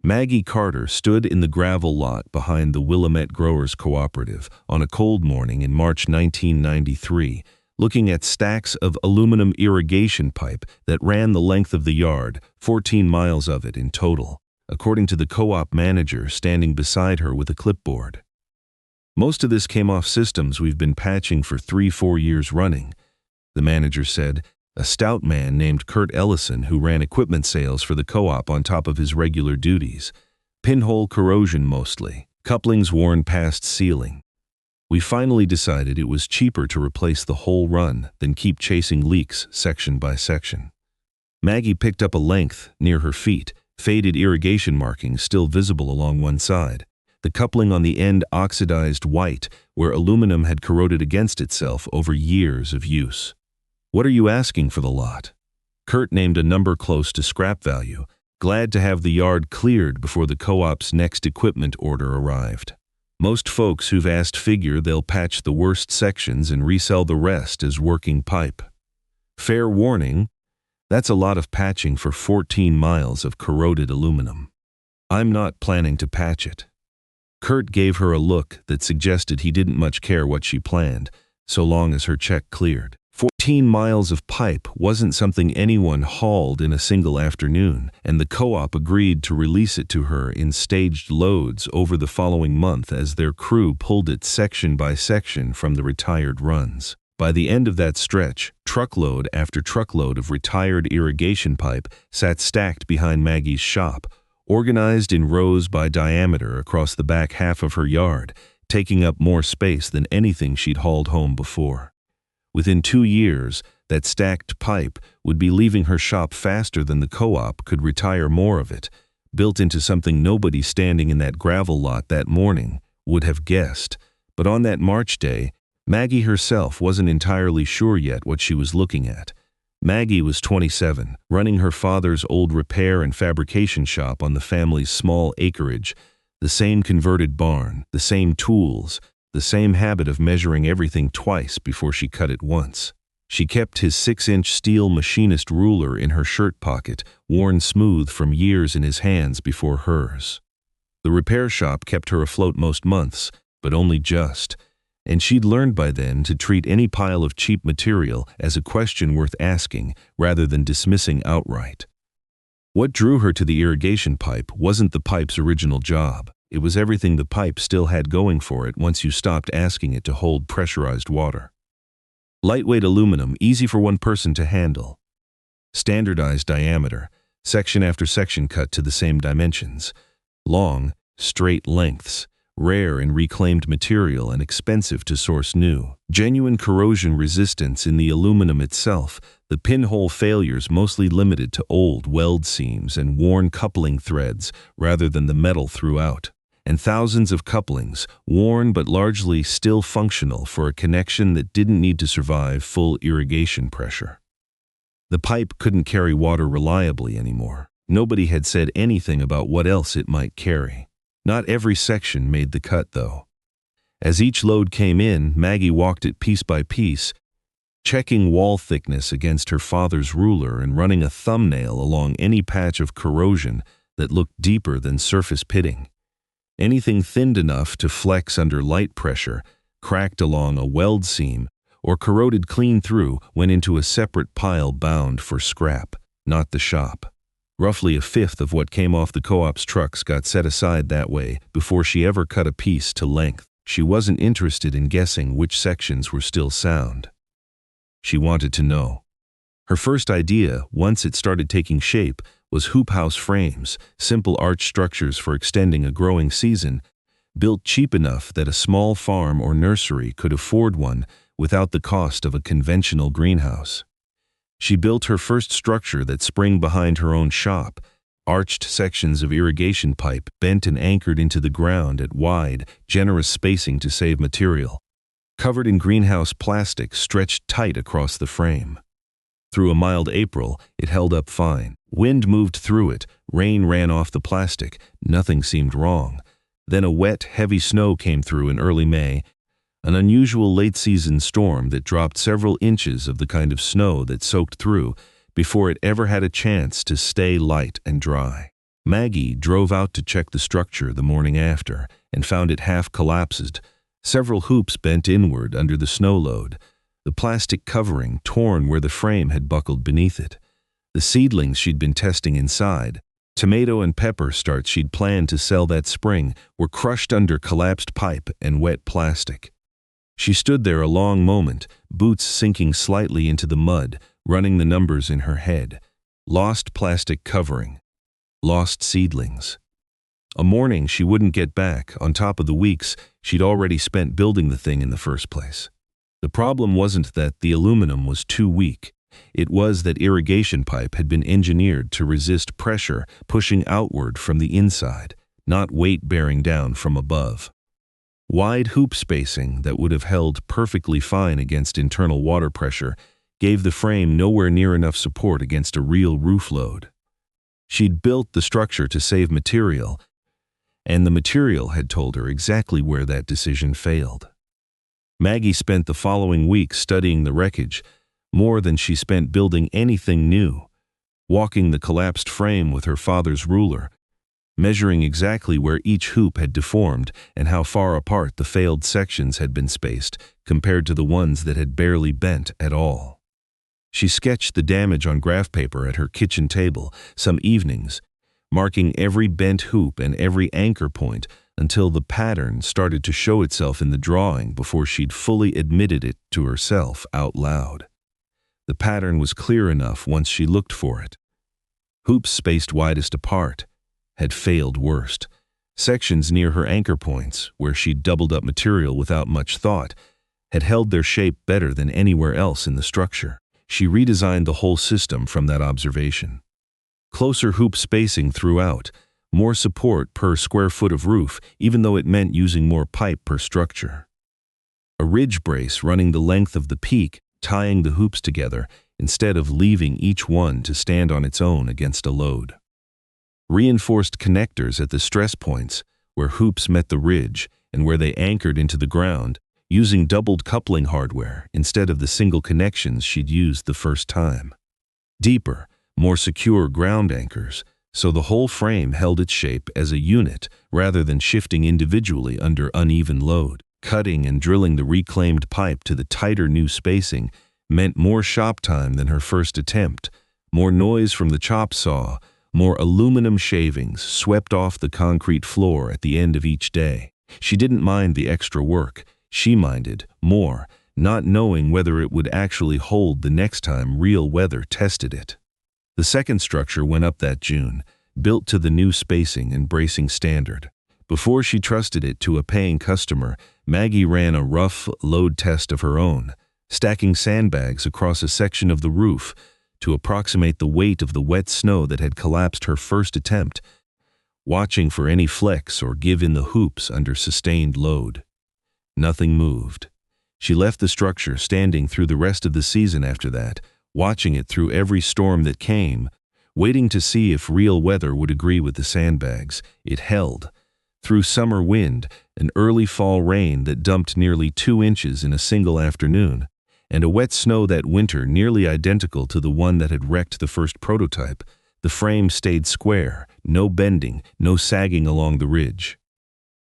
Maggie Carter stood in the gravel lot behind the Willamette Growers Cooperative on a cold morning in March 1993, looking at stacks of aluminum irrigation pipe that ran the length of the yard, 14 miles of it in total, according to the co-op manager standing beside her with a clipboard. "Most of this came off systems we've been patching for 3-4 years running," the manager said, a stout man named Kurt Ellison who ran equipment sales for the co-op on top of his regular duties. "Pinhole corrosion mostly, couplings worn past sealing. We finally decided it was cheaper to replace the whole run than keep chasing leaks section by section." Maggie picked up a length near her feet, faded irrigation markings still visible along one side, the coupling on the end oxidized white where aluminum had corroded against itself over years of use. "What are you asking for the lot?" Kurt named a number close to scrap value, glad to have the yard cleared before the co-op's next equipment order arrived. "Most folks who've asked figure they'll patch the worst sections and resell the rest as working pipe. Fair warning, that's a lot of patching for 14 miles of corroded aluminum. I'm not planning to patch it." Kurt gave her a look that suggested he didn't much care what she planned, so long as her check cleared. 14 miles of pipe wasn't something anyone hauled in a single afternoon, and the co-op agreed to release it to her in staged loads over the following month as their crew pulled it section by section from the retired runs. By the end of that stretch, truckload after truckload of retired irrigation pipe sat stacked behind Maggie's shop, organized in rows by diameter across the back half of her yard, taking up more space than anything she'd hauled home before. Within 2 years, that stacked pipe would be leaving her shop faster than the co-op could retire more of it, built into something nobody standing in that gravel lot that morning would have guessed. But on that March day, Maggie herself wasn't entirely sure yet what she was looking at. Maggie was 27, running her father's old repair and fabrication shop on the family's small acreage, the same converted barn, the same tools, the same habit of measuring everything twice before she cut it once. She kept his 6-inch steel machinist ruler in her shirt pocket, worn smooth from years in his hands before hers. The repair shop kept her afloat most months, but only just, and she'd learned by then to treat any pile of cheap material as a question worth asking rather than dismissing outright. What drew her to the irrigation pipe wasn't the pipe's original job. It was everything the pipe still had going for it once you stopped asking it to hold pressurized water. Lightweight aluminum, easy for one person to handle. Standardized diameter, section after section cut to the same dimensions. Long, straight lengths, rare in reclaimed material and expensive to source new. Genuine corrosion resistance in the aluminum itself, the pinhole failures mostly limited to old weld seams and worn coupling threads rather than the metal throughout. And thousands of couplings, worn but largely still functional for a connection that didn't need to survive full irrigation pressure. The pipe couldn't carry water reliably anymore. Nobody had said anything about what else it might carry. Not every section made the cut, though. As each load came in, Maggie walked it piece by piece, checking wall thickness against her father's ruler and running a thumbnail along any patch of corrosion that looked deeper than surface pitting. Anything thinned enough to flex under light pressure, cracked along a weld seam, or corroded clean through went into a separate pile bound for scrap, not the shop. Roughly a fifth of what came off the co-op's trucks got set aside that way before she ever cut a piece to length. She wasn't interested in guessing which sections were still sound. She wanted to know. Her first idea, once it started taking shape, was hoop house frames, simple arch structures for extending a growing season, built cheap enough that a small farm or nursery could afford one without the cost of a conventional greenhouse. She built her first structure that sprang behind her own shop, arched sections of irrigation pipe bent and anchored into the ground at wide, generous spacing to save material. Covered in greenhouse plastic stretched tight across the frame. Through a mild April, it held up fine. Wind moved through it, rain ran off the plastic, nothing seemed wrong. Then a wet, heavy snow came through in early May, an unusual late-season storm that dropped several inches of the kind of snow that soaked through before it ever had a chance to stay light and dry. Maggie drove out to check the structure the morning after and found it half collapsed, several hoops bent inward under the snow load, the plastic covering torn where the frame had buckled beneath it. The seedlings she'd been testing inside, tomato and pepper starts she'd planned to sell that spring, were crushed under collapsed pipe and wet plastic. She stood there a long moment, boots sinking slightly into the mud, running the numbers in her head. Lost plastic covering. Lost seedlings. A morning she wouldn't get back, on top of the weeks she'd already spent building the thing in the first place. The problem wasn't that the aluminum was too weak. It was that irrigation pipe had been engineered to resist pressure pushing outward from the inside, not weight bearing down from above. Wide hoop spacing that would have held perfectly fine against internal water pressure gave the frame nowhere near enough support against a real roof load. She'd built the structure to save material, and the material had told her exactly where that decision failed. Maggie spent the following week studying the wreckage, more than she spent building anything new, walking the collapsed frame with her father's ruler, measuring exactly where each hoop had deformed and how far apart the failed sections had been spaced compared to the ones that had barely bent at all. She sketched the damage on graph paper at her kitchen table some evenings, marking every bent hoop and every anchor point until the pattern started to show itself in the drawing before she'd fully admitted it to herself out loud. The pattern was clear enough once she looked for it. Hoops spaced widest apart had failed worst. Sections near her anchor points, where she'd doubled up material without much thought, had held their shape better than anywhere else in the structure. She redesigned the whole system from that observation. Closer hoop spacing throughout, more support per square foot of roof, even though it meant using more pipe per structure. A ridge brace running the length of the peak, tying the hoops together instead of leaving each one to stand on its own against a load. Reinforced connectors at the stress points, where hoops met the ridge and where they anchored into the ground, using doubled coupling hardware instead of the single connections she'd used the first time. Deeper, more secure ground anchors, so the whole frame held its shape as a unit rather than shifting individually under uneven load. Cutting and drilling the reclaimed pipe to the tighter new spacing meant more shop time than her first attempt, more noise from the chop saw, more aluminum shavings swept off the concrete floor at the end of each day. She didn't mind the extra work. She minded more, not knowing whether it would actually hold the next time real weather tested it. The second structure went up that June, built to the new spacing and bracing standard. Before she trusted it to a paying customer, Maggie ran a rough load test of her own, stacking sandbags across a section of the roof to approximate the weight of the wet snow that had collapsed her first attempt, watching for any flex or give in the hoops under sustained load. Nothing moved. She left the structure standing through the rest of the season after that, watching it through every storm that came, waiting to see if real weather would agree with the sandbags. It held. Through summer wind, an early fall rain that dumped nearly 2 inches in a single afternoon, and a wet snow that winter nearly identical to the one that had wrecked the first prototype, the frame stayed square, no bending, no sagging along the ridge.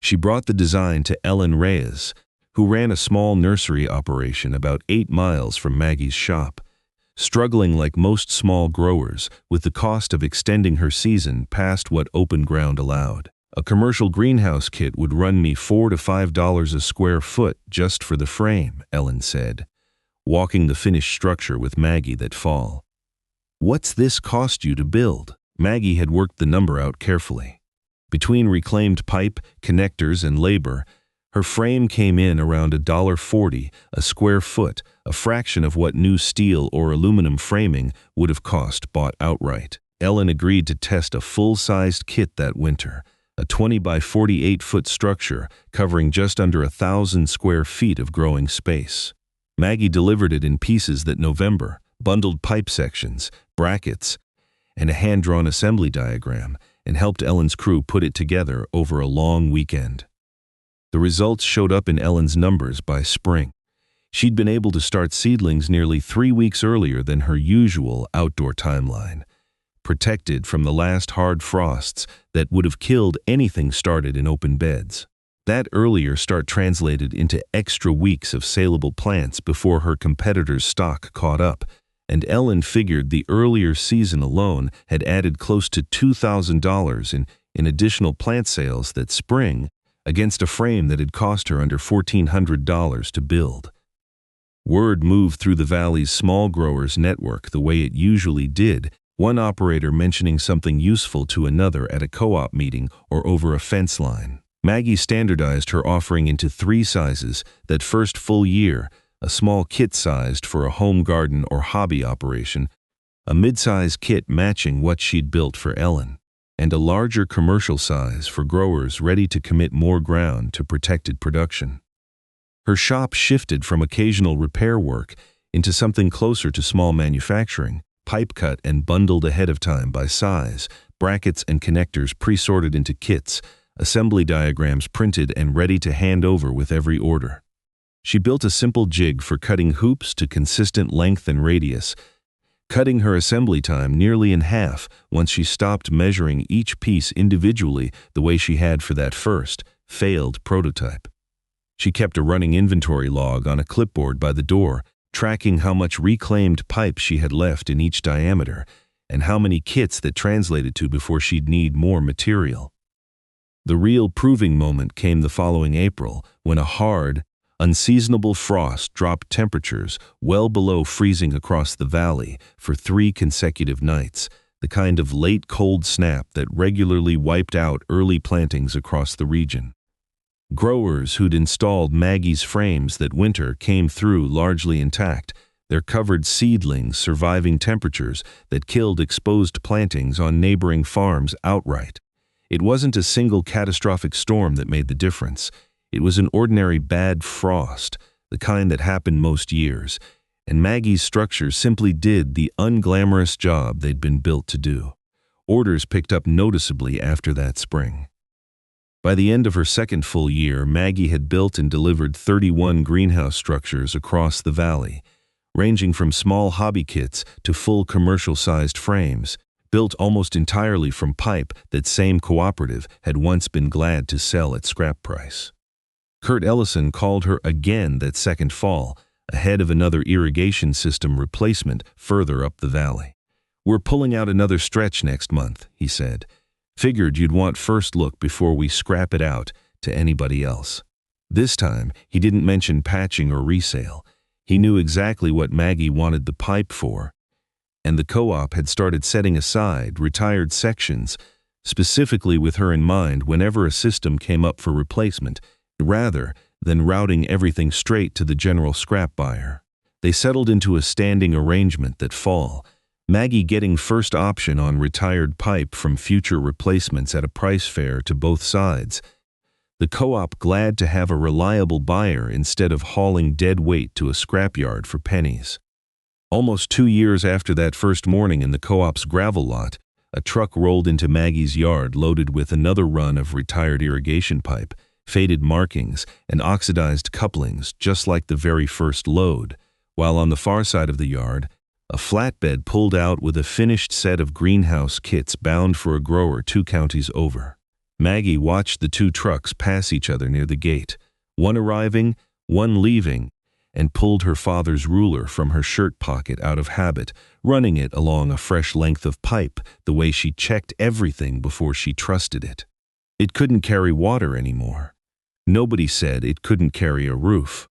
She brought the design to Ellen Reyes, who ran a small nursery operation about 8 miles from Maggie's shop, struggling like most small growers with the cost of extending her season past what open ground allowed. A commercial greenhouse kit would run me $4 to $5 a square foot just for the frame, Ellen said, walking the finished structure with Maggie that fall. What's this cost you to build? Maggie had worked the number out carefully. Between reclaimed pipe, connectors, and labor, her frame came in around $1.40 a square foot, a fraction of what new steel or aluminum framing would have cost bought outright. Ellen agreed to test a full-sized kit that winter, a 20 by 48-foot structure covering just under 1,000 square feet of growing space. Maggie delivered it in pieces that November, bundled pipe sections, brackets, and a hand-drawn assembly diagram, and helped Ellen's crew put it together over a long weekend. The results showed up in Ellen's numbers by spring. She'd been able to start seedlings nearly 3 weeks earlier than her usual outdoor timeline. protected from the last hard frosts that would have killed anything started in open beds. That earlier start translated into extra weeks of saleable plants before her competitors' stock caught up, and Ellen figured the earlier season alone had added close to $2,000 in additional plant sales that spring, against a frame that had cost her under $1,400 to build. Word moved through the valley's small growers network the way it usually did, one operator mentioning something useful to another at a co-op meeting or over a fence line. Maggie standardized her offering into 3 sizes that first full year: a small kit sized for a home garden or hobby operation, a mid-size kit matching what she'd built for Ellen, and a larger commercial size for growers ready to commit more ground to protected production. Her shop shifted from occasional repair work into something closer to small manufacturing, pipe cut and bundled ahead of time by size, brackets and connectors pre-sorted into kits, assembly diagrams printed and ready to hand over with every order. She built a simple jig for cutting hoops to consistent length and radius, cutting her assembly time nearly in half once she stopped measuring each piece individually the way she had for that first, failed prototype. She kept a running inventory log on a clipboard by the door, tracking how much reclaimed pipe she had left in each diameter, and how many kits that translated to before she'd need more material. The real proving moment came the following April, when a hard, unseasonable frost dropped temperatures well below freezing across the valley for 3 consecutive nights, the kind of late cold snap that regularly wiped out early plantings across the region. Growers who'd installed Maggie's frames that winter came through largely intact, their covered seedlings surviving temperatures that killed exposed plantings on neighboring farms outright. It wasn't a single catastrophic storm that made the difference. It was an ordinary bad frost, the kind that happened most years, and Maggie's structure simply did the unglamorous job they'd been built to do. Orders picked up noticeably after that spring. By the end of her second full year, Maggie had built and delivered 31 greenhouse structures across the valley, ranging from small hobby kits to full commercial-sized frames, built almost entirely from pipe that same cooperative had once been glad to sell at scrap price. Kurt Ellison called her again that second fall, ahead of another irrigation system replacement further up the valley. "We're pulling out another stretch next month," he said. "Figured you'd want first look before we scrap it out to anybody else." This time, he didn't mention patching or resale. He knew exactly what Maggie wanted the pipe for, and the co-op had started setting aside retired sections, specifically with her in mind whenever a system came up for replacement, rather than routing everything straight to the general scrap buyer. They settled into a standing arrangement that fall, Maggie getting first option on retired pipe from future replacements at a price fair to both sides. The co-op glad to have a reliable buyer instead of hauling dead weight to a scrapyard for pennies. Almost 2 years after that first morning in the co-op's gravel lot, a truck rolled into Maggie's yard loaded with another run of retired irrigation pipe, faded markings, and oxidized couplings just like the very first load, while on the far side of the yard, a flatbed pulled out with a finished set of greenhouse kits bound for a grower 2 counties over. Maggie watched the 2 trucks pass each other near the gate, one arriving, one leaving, and pulled her father's ruler from her shirt pocket out of habit, running it along a fresh length of pipe the way she checked everything before she trusted it. It couldn't carry water anymore. Nobody said it couldn't carry a roof.